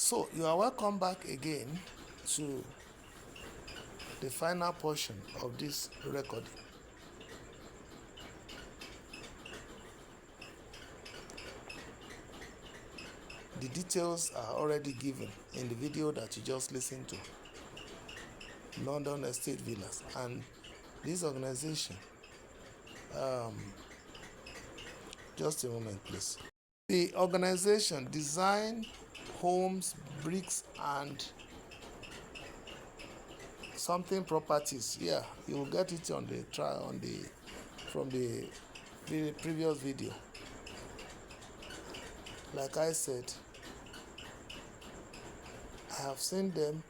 So you are welcome back again to the final portion of this recording. The details are already given in the video that you just listened to. London Estate Villas and this organization. Just a moment, please. The organization Design Homes, Bricks and something properties. Yeah, you will get it on the from the previous video. Like I said, I have seen them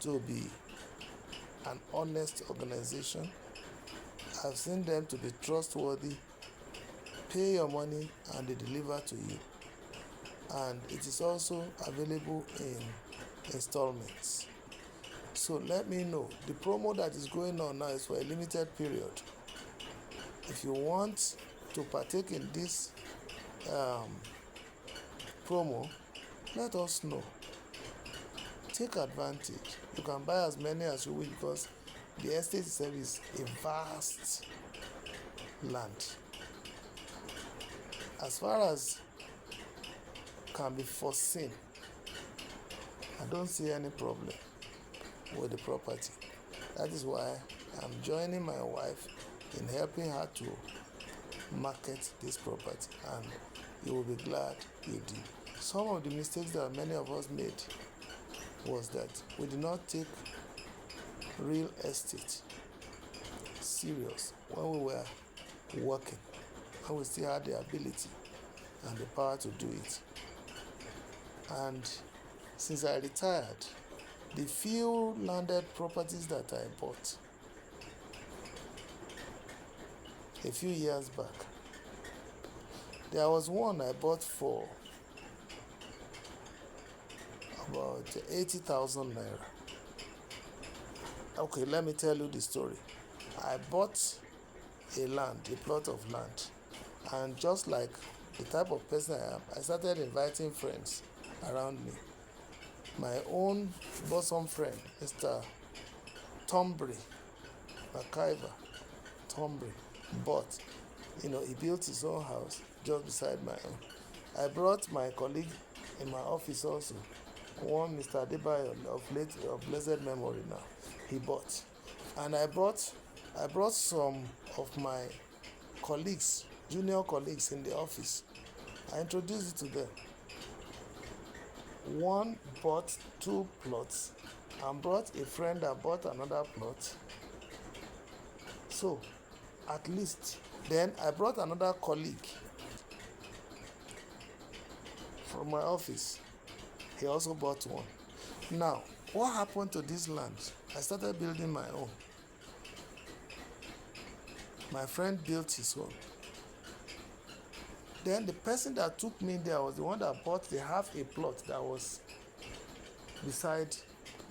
to be an honest organization. I've seen them to be trustworthy, pay your money and they deliver to you. And it is also available in installments. So let me know. The promo that is going on now is for a limited period. If you want to partake in this promo, let us know. Take advantage. You can buy as many as you wish because the estate itself is a vast land. As far as can be foreseen, I don't see any problem with the property. That is why I'm joining my wife in helping her to market this property, and you will be glad you did. Some of the mistakes that many of us made was that we did not take real estate serious when we were working, when we still had the ability and the power to do it. And since I retired, the few landed properties that I bought a few years back, there was one I bought for about 80,000 naira. Okay, let me tell you the story. I bought a plot of land, and just like the type of person I am, I started inviting friends around me. My own bosom friend, Mr. Tombury, McIver Tombury, bought, he built his own house just beside my own. I brought my colleague in my office also, one Mr. Adebayo of blessed memory now. He bought. And I brought some of my colleagues, junior colleagues in the office. I introduced it to them. One bought 2 plots and brought a friend that bought another plot. So, at least, then I brought another colleague from my office. He also bought one. Now, what happened to this land? I started building my own. My friend built his own. Then the person that took me there was the one that bought the half a plot that was beside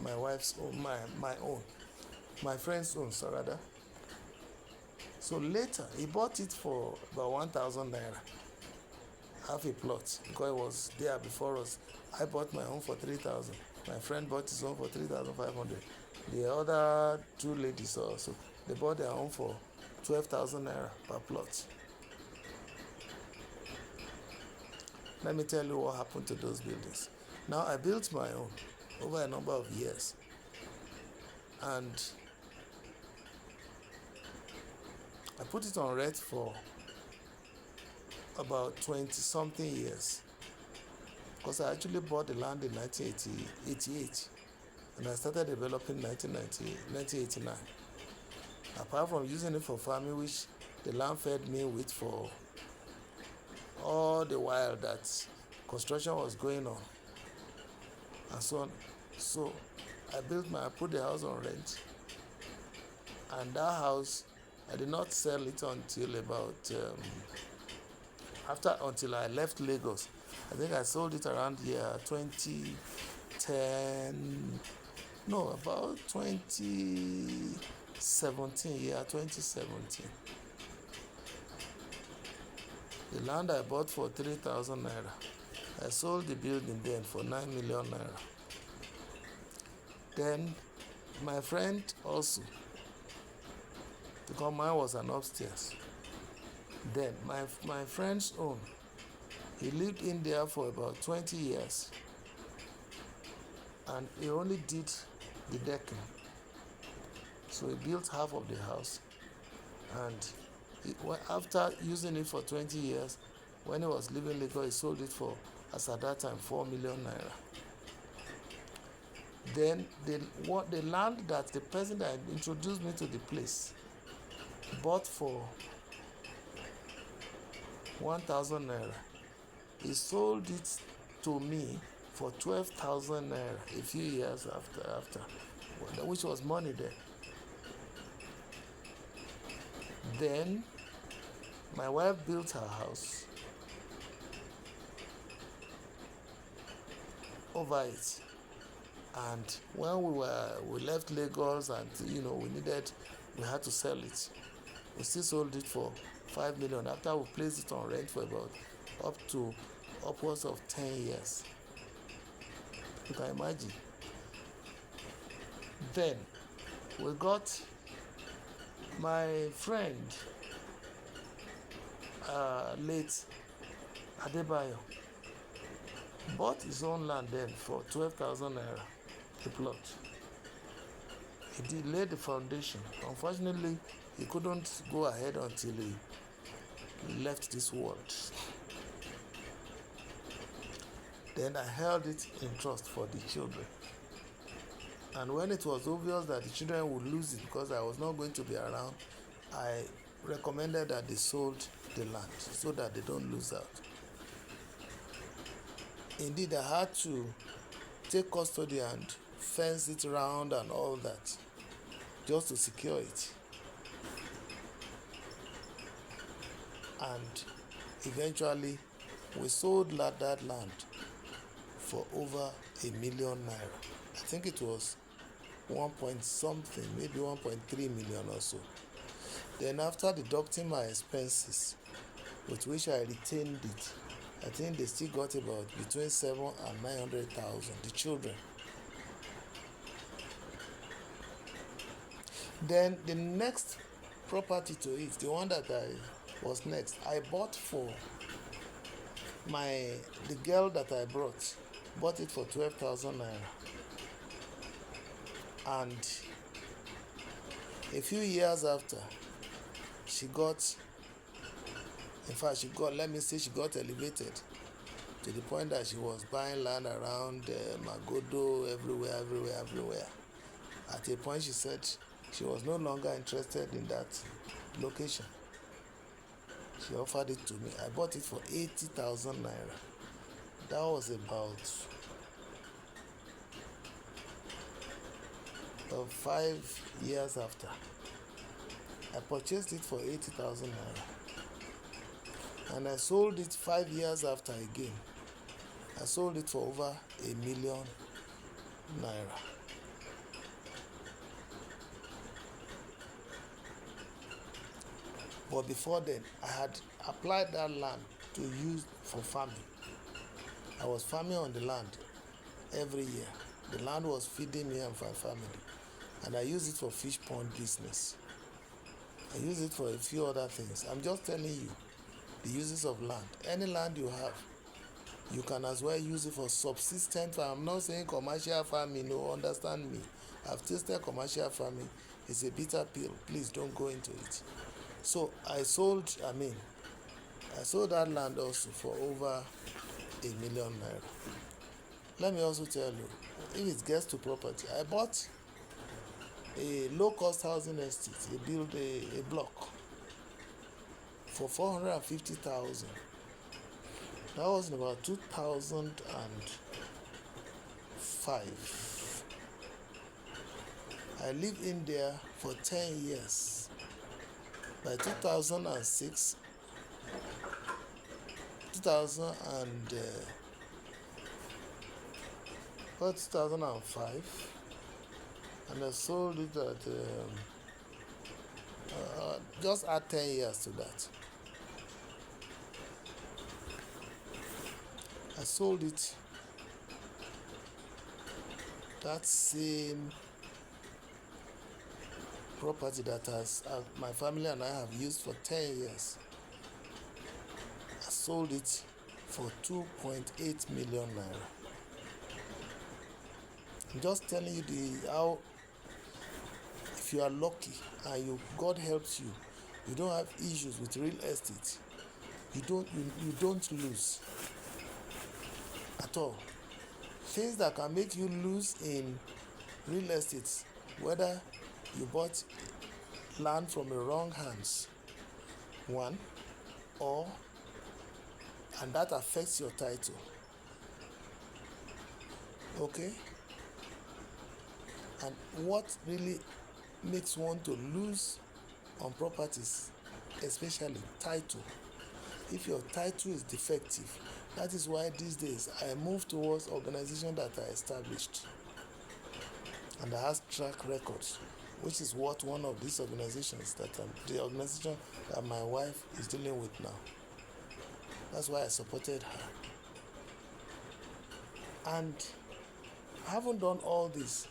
my wife's own, my friend's own, rather. So later, he bought it for about 1,000 naira, half a plot, because it was there before us. I bought my own for 3,000. My friend bought his own for 3,500. The other 2 ladies also, they bought their own for 12,000 naira per plot. Let me tell you what happened to those buildings. Now, I built my own over a number of years, and I put it on rent for about 20-something years, because I actually bought the land in 1988 and I started developing in 1989. Apart from using it for farming, which the land fed me with for all the while that construction was going on and so on. So I put the house on rent, and that house, I did not sell it until about until I left Lagos. I think I sold it around year 2010, no, about 2017, year 2017. The land I bought for 3,000 naira, I sold the building then for 9 million naira. Then my friend also, because mine was an upstairs. Then my friend's own, he lived in there for about 20 years, and he only did the decking. So he built half of the house, and after using it for 20 years, when he was leaving Lagos, he sold it for, as at that time, 4 million naira. Then the land that the person that introduced me to the place bought for 1,000 naira, he sold it to me for 12,000 naira a few years after, which was money then. Then my wife built her house over it, and when we left Lagos, and we had to sell it, we still sold it for 5 million after we placed it on rent for about upwards of 10 years. You can imagine. Then we got my friend, late Adebayo, bought his own land then for 12,000 naira a plot. He laid the foundation. Unfortunately, he couldn't go ahead until he left this world. Then I held it in trust for the children. And when it was obvious that the children would lose it because I was not going to be around, I recommended that they sold the land so that they don't lose out. Indeed, I had to take custody and fence it around and all that just to secure it. And eventually, we sold that land for over 1 million naira. I think it was 1 point something, maybe 1.3 million or so. Then after deducting my expenses, with which I retained it, I think they still got about between 700,000 and 900,000, the children. Then the next property to it, the one that I was next, I bought for the girl that I bought it for 12,000 naira. And a few years after, she got elevated to the point that she was buying land around Magodo, everywhere. At a point, she said she was no longer interested in that location. She offered it to me. I bought it for 80,000 naira. That was about 5 years after. I purchased it for 80,000 naira. And I sold it 5 years after again. I sold it for over 1 million naira. But before then, I had applied that land to use for farming. I was farming on the land every year. The land was feeding me and my family. And I used it for fish pond business. I use it for a few other things. I'm just telling you the uses of land. Any land you have, you can as well use it for subsistence farm. I'm not saying commercial farming, no, understand me. I've tasted commercial farming. It's a bitter pill. Please don't go into it. So I sold that land also for over 1 million naira. Let me also tell you, if it gets to property, I bought a low-cost housing estate. They built a block for 450,000. That was in about 2005. I lived in there for 10 years. By 2006, 2005, and I sold it at just add 10 years to that. I sold it, that same property that my family and I have used for 10 years. I sold it for 2.8 million naira. I'm just telling you how, if you are lucky and God helps you, you don't have issues with real estate, you don't lose at all. Things that can make you lose in real estate, whether you bought land from the wrong hands, one, and that affects your title. Okay? And what really makes one to lose on properties, especially title. If your title is defective, that is why these days I move towards organizations that are established and that has track records, which is what one of these organizations the organization that my wife is dealing with now. That's why I supported her. And having done all this,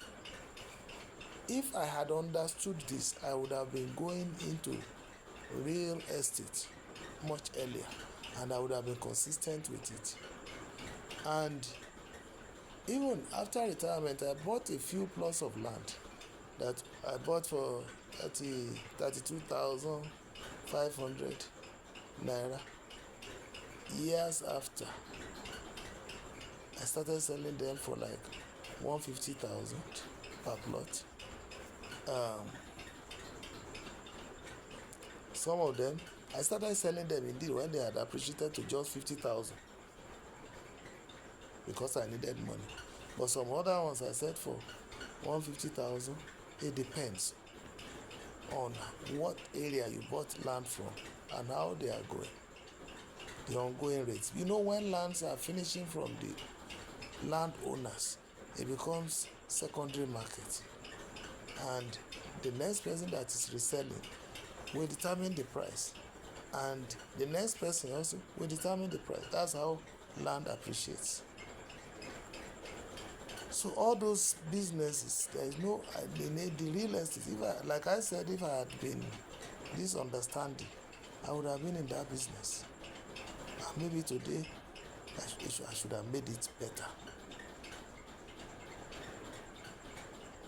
if I had understood this, I would have been going into real estate much earlier, and I would have been consistent with it. And even after retirement, I bought a few plots of land that I bought for 32,500 naira. Years after, I started selling them for like 150,000 per plot. Some of them, I started selling them indeed when they had appreciated to just 50,000 because I needed money. But some other ones I said for 150,000. It depends on what area you bought land from and how they are going, the ongoing rates. You know, when lands are finishing from the landowners, it becomes secondary market, and the next person that is reselling will determine the price, and the next person also will determine the price. That's how land appreciates. So all those businesses, there is no the real estate. Like I said, if I had been this understanding, I would have been in that business, and maybe today I should have made it better.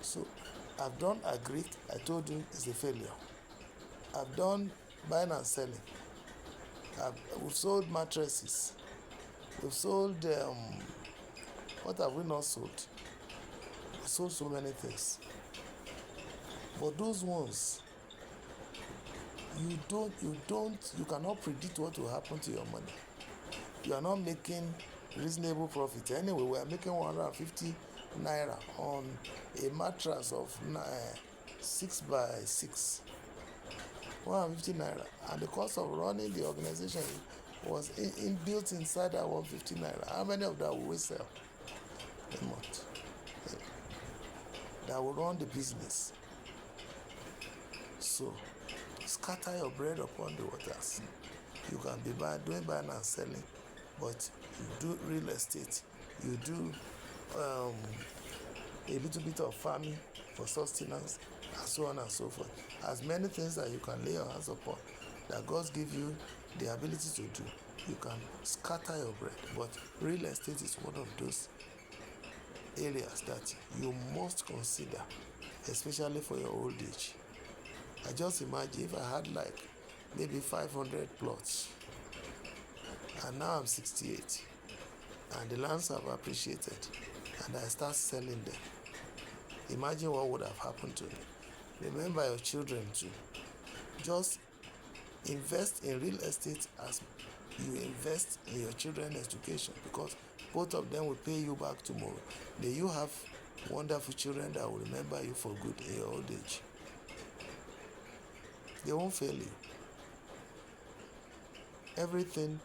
So I've done agri. I told you it's a failure. I've done buying and selling. We've sold mattresses. We've sold what have we not sold? We sold so many things. But those ones, you cannot predict what will happen to your money. You are not making reasonable profit. Anyway, we are making 150 naira on a mattress of 6x6. 150 naira, and the cost of running the organization was built inside that 150 naira. How many of that will we sell a month? That will run the business. So scatter your bread upon the waters. You can be doing buying and selling, but you do real estate, you do a little bit of farming for sustenance, and so on and so forth. As many things that you can lay your hands upon, that God give you the ability to do, you can scatter your bread. But real estate is one of those areas that you must consider, especially for your old age. I just imagine if I had like maybe 500 plots, and now I'm 68, and the lands have appreciated, and I start selling them. Imagine what would have happened to me. Remember your children too. Just invest in real estate as you invest in your children's education, because both of them will pay you back tomorrow. May you have wonderful children that will remember you for good in your old age. They won't fail you. Everything,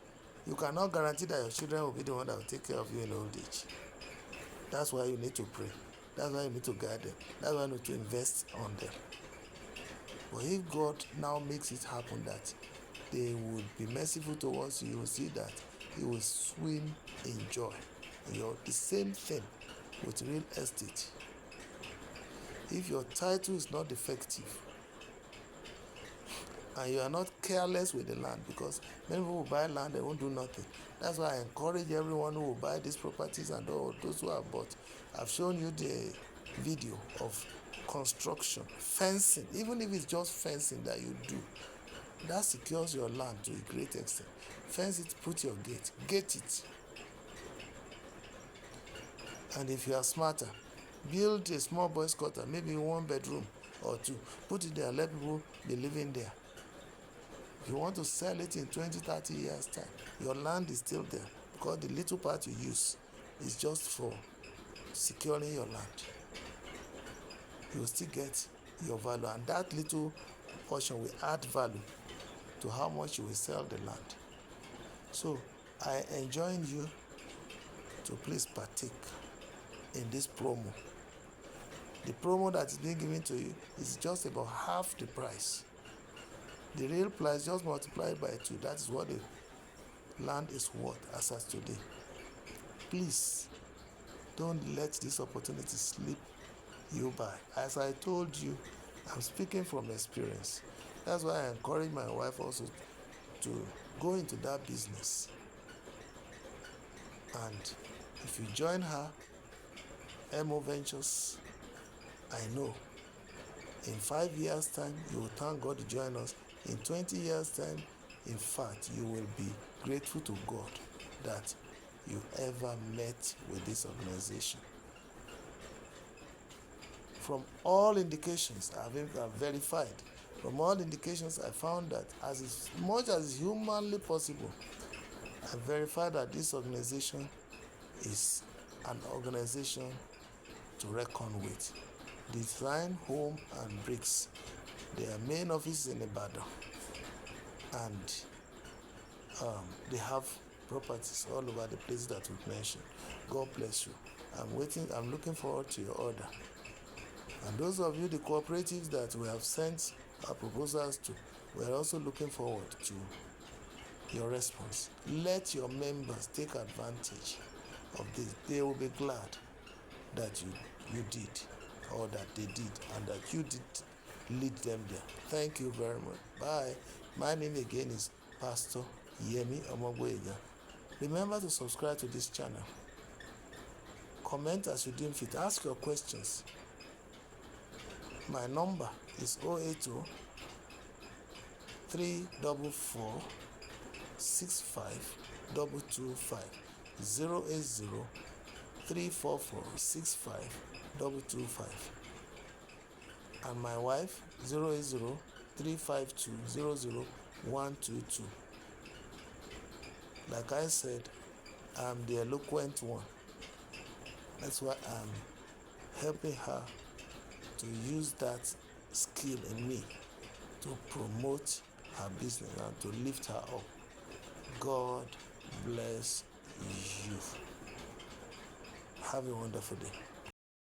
you cannot guarantee that your children will be the one that will take care of you in old age. That's why you need to pray. That's why you need to guide them. That's why you need to invest on them. But if God now makes it happen that they would be merciful towards you, you will see that you will swim in joy. The same thing with real estate. If your title is not defective and you are not careless with the land, because many people will buy land, they won't do nothing. That's why I encourage everyone who will buy these properties and all those who have bought. I've shown you the video of construction, fencing, even if it's just fencing that you do, that secures your land to a great extent. Fence it, put your gate it. And if you are smarter, build a small boys quarter, maybe 1 bedroom or 2, put it there, let people be living there. If you want to sell it in 20-30 years time, your land is still there, because the little part you use is just for securing your land. You will still get your value, and that little portion will add value to how much you will sell the land. So I enjoin you to please partake in this promo. The promo that is being given to you is just about half the price. The real price, just multiplied by 2. That is what the land is worth as of today. Please don't let this opportunity slip you by. As I told you, I'm speaking from experience. That's why I encourage my wife also to go into that business. And if you join her, MO Ventures, I know in 5 years' time, you will thank God to join us. In 20 years' time, in fact, you will be grateful to God that you ever met with this organization. From all indications I've verified, from all indications, I found that as much as humanly possible, I verified that this organization is an organization to reckon with. Design Home and Bricks. Their main office is in Ibadan, and they have properties all over the places that we've mentioned. God bless you. I'm looking forward to your order. And those of you, the cooperatives that we have sent our proposals to, we're also looking forward to your response. Let your members take advantage of this. They will be glad that you did, or that they did, and that you did lead them there. Thank you very much. Bye. My name again is Pastor Yemi Omogwega. Remember to subscribe to this channel. Comment as you deem fit. Ask your questions. My number is 080 344 65225 080 344 65225, and my wife 080 352 00122. Like I said, I'm the eloquent one. That's why I'm helping her to use that skill in me to promote her business and to lift her up. God bless you. Have a wonderful day.